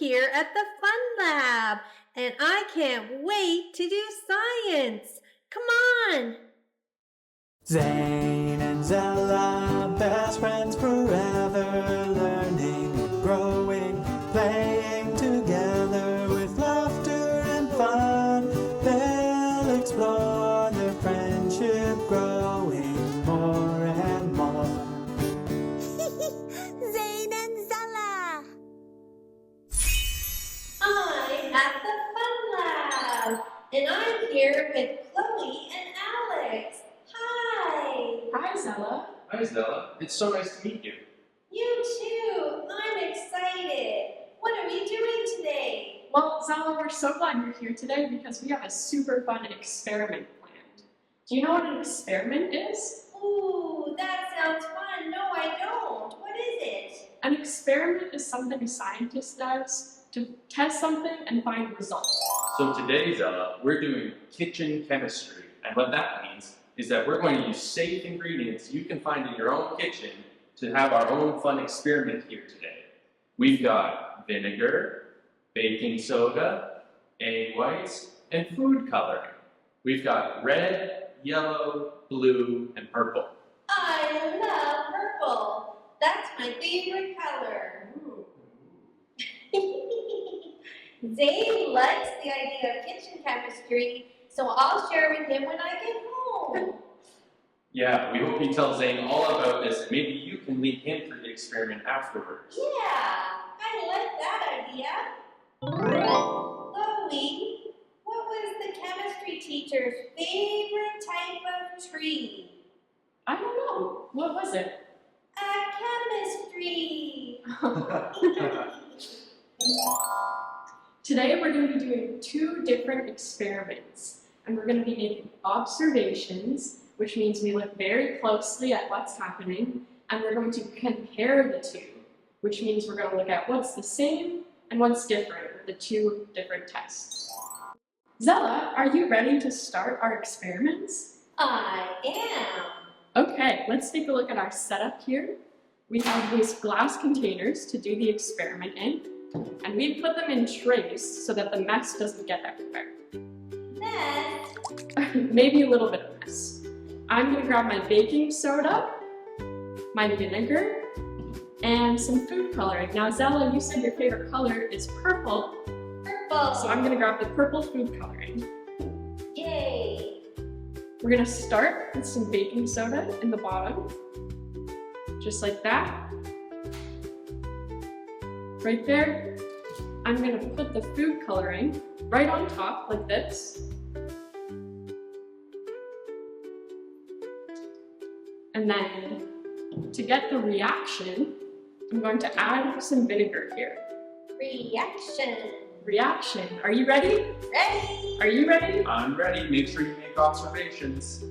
here at the Fun Lab, and I can't wait to do science. Come on! Zane and Zella, best friends forever, learning, growing, playing together with laughter and fun. They'll explore their friendship, growing more and more. Zane and Zella! I'm at the Fun Lab, and I'm here with Chloe and Alex. Hi! Hi, Zella. Hi, Zella. It's so nice to meet you. You too! I'm excited! What are we doing today? Well, Zella, we're so glad you're here today because we have a super fun experiment planned. Do you know what an experiment is? Ooh, that sounds fun. No, I don't. What is it? An experiment is something a scientist does to test something and find results. So today, Zella, we're doing kitchen chemistry. And what that means is that we're going to use safe ingredients you can find in your own kitchen to have our own fun experiment here today. We've got vinegar, baking soda, egg whites, and food coloring. We've got red, yellow, blue, and purple. I love purple. That's my favorite color. Zane likes the idea of kitchen chemistry, so I'll share with him when I get home. Yeah, we hope you tell Zane all about this, and maybe you can lead him through the experiment afterwards. Yeah, I like that idea. Chloe, what was the chemistry teacher's favorite type of tree? I don't know. What was it? A chemistry. Today we're going to be doing two different experiments, and we're going to be making observations, which means we look very closely at what's happening, and we're going to compare the two, which means we're going to look at what's the same and what's different with the two different tests. Zella, are you ready to start our experiments? I am. Okay, let's take a look at our setup here. We have these glass containers to do the experiment in, and we put them in trays so that the mess doesn't get everywhere. Mess? Maybe a little bit of mess. I'm going to grab my baking soda, my vinegar, and some food coloring. Now, Zella, you said your favorite color is purple, Purple. so I'm going to grab the purple food coloring. Yay. We're going to start with some baking soda in the bottom, just like that. Right there. I'm going to put the food coloring right on top, like this. And then, to get the reaction, I'm going to add some vinegar here. Reaction. Reaction. Are you ready? Ready? Are you ready? I'm ready. Make sure you make observations.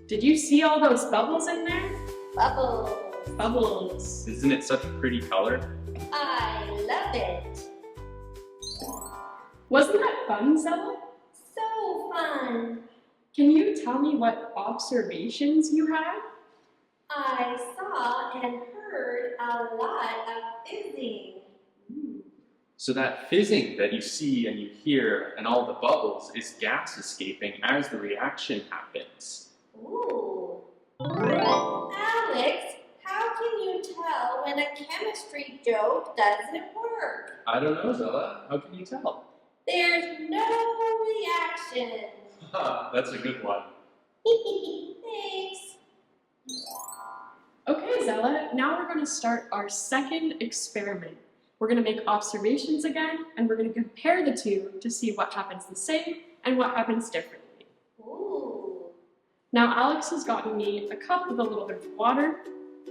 Did you see all those bubbles in there? Bubbles. Bubbles. Isn't it such a pretty color? I love it. Wasn't that fun, Zella? So fun. Can you tell me what observations you had? I saw and heard a lot of fizzing. So that fizzing that you see and you hear and all the bubbles is gas escaping as the reaction happens. Ooh. Alex, how can you tell when a chemistry joke doesn't work? I don't know, Zella. How can you tell? There's no reaction. That's a good one. Thanks. Okay, Zella, now we're going to start our second experiment. We're going to make observations again, and we're going to compare the two to see what happens the same and what happens differently. Ooh. Now, Alex has gotten me a cup with a little bit of water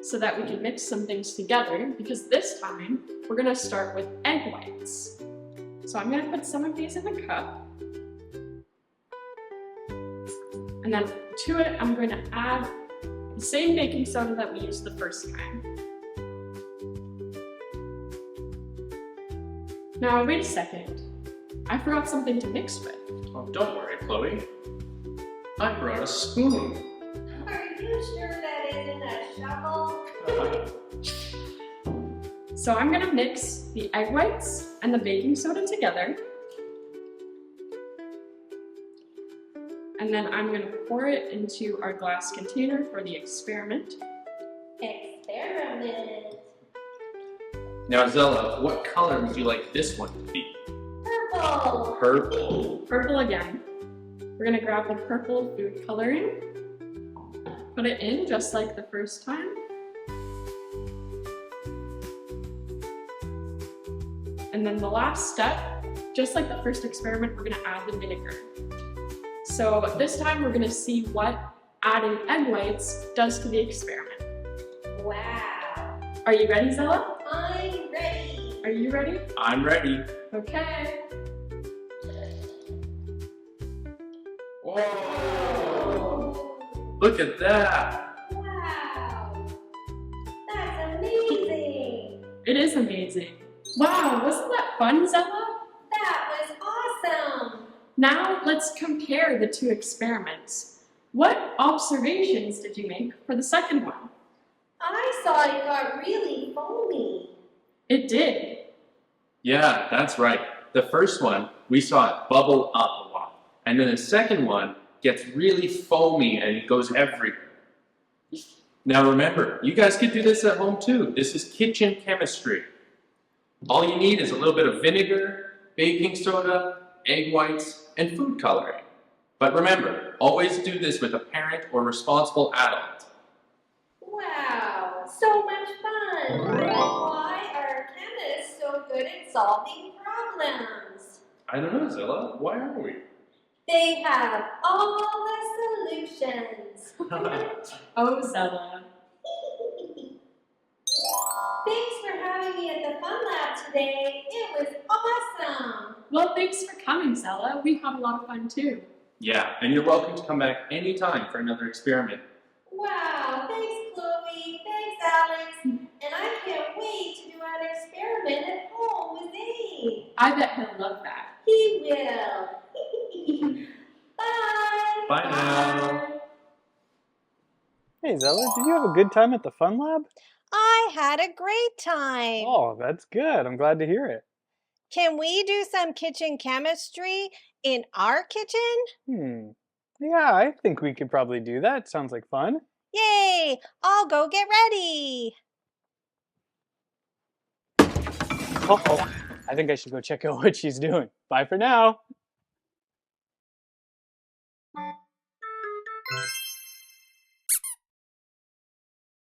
so that we can mix some things together, because this time we're going to start with egg whites. So I'm going to put some of these in the cup, and then to it I'm going to add the same baking soda that we used the first time. Now wait a second, I forgot something to mix with. Oh, don't worry, Chloe. I brought a spoon. Are you sure that isn't a shovel. So I'm gonna mix the egg whites and the baking soda together. And then I'm gonna pour it into our glass container for the experiment. Experiment. Now, Zella, what color would you like this one to be? Purple. Purple. Purple again. We're gonna grab the purple food coloring, put it in just like the first time. And then the last step, just like the first experiment, we're gonna add the vinegar. So this time we're gonna see what adding egg whites does to the experiment. Wow. Are you ready, Zella? I'm ready. Are you ready? I'm ready. Okay. Whoa! Look at that! Wow. That's amazing. It is amazing. Wow, wasn't that fun, Zella? That was awesome. Now let's compare the two experiments. What observations did you make for the second one? I saw it got really foamy. It did. Yeah, that's right. The first one, we saw it bubble up a lot. And then the second one gets really foamy and it goes everywhere. Now remember, you guys could do this at home too. This is kitchen chemistry. All you need is a little bit of vinegar, baking soda, egg whites, and food coloring. But remember, always do this with a parent or responsible adult. Wow, so much fun. Why are chemists so good at solving problems? I don't know, Zella. Why are we? They have all the solutions. Oh, Zella. Thanks for having me at the Fun Lab today. It was awesome. Well, thanks for coming, Zella. We had a lot of fun too. Yeah, and you're welcome to come back anytime for another experiment. Wow, thanks Chloe, thanks Alex, and I can't wait to do an experiment at home with Zane. I bet he'll love that. He will. Bye. Bye now. Hey Zella, did you have a good time at the Fun Lab? I had a great time. Oh, that's good. I'm glad to hear it. Can we do some kitchen chemistry in our kitchen? Yeah, I think we could probably do that. Sounds like fun. Yay! I'll go get ready. Uh-oh. I think I should go check out what she's doing. Bye for now.